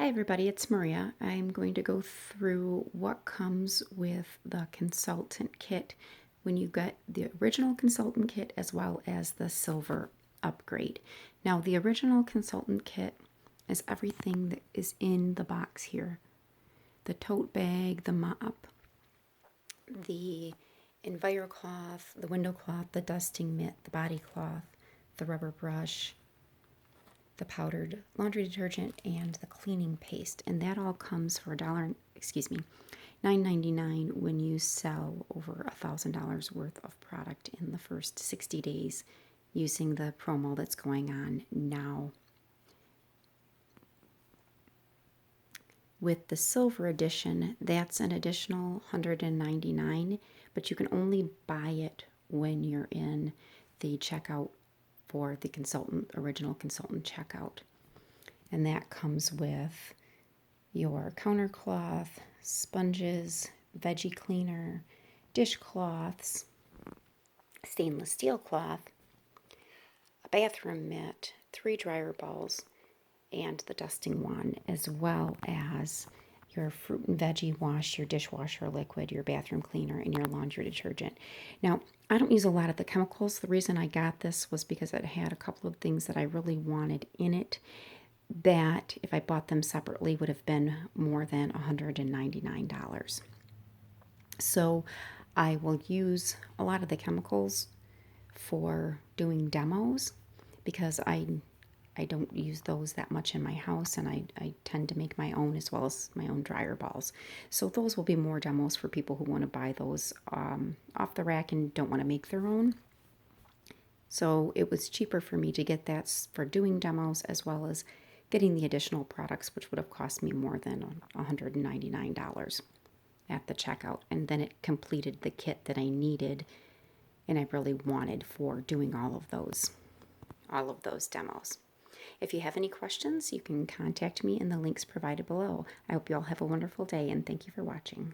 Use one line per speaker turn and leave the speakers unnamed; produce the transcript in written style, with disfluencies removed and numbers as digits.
Hi everybody, it's Maria. I'm going to go through what comes with the consultant kit when you get the original consultant kit as well as the silver upgrade. Now the original consultant kit is everything that is in the box here. The tote bag, the mop, the EnviroCloth, the window cloth, the dusting mitt, the body cloth, the rubber brush, the powdered laundry detergent, and the cleaning paste, and that all comes for $9.99 when you sell over $1,000 worth of product in the first 60 days using the promo that's going on now. With the silver edition, that's an additional $199, but you can only buy it when you're in the checkout for the original consultant checkout. And that comes with your counter cloth, sponges, veggie cleaner, dishcloths, stainless steel cloth, a bathroom mitt, 3 dryer balls, and the dusting wand, as well as your fruit and veggie wash, your dishwasher liquid, your bathroom cleaner, and your laundry detergent. Now, I don't use a lot of the chemicals. The reason I got this was because it had a couple of things that I really wanted in it that, if I bought them separately, would have been more than $199. So I will use a lot of the chemicals for doing demos because I don't use those that much in my house, and I tend to make my own as well as my own dryer balls. So those will be more demos for people who want to buy those off the rack and don't want to make their own. So it was cheaper for me to get that for doing demos as well as getting the additional products, which would have cost me more than $199 at the checkout. And then it completed the kit that I needed and I really wanted for doing all of those demos. If you have any questions, you can contact me in the links provided below. I hope you all have a wonderful day, and thank you for watching.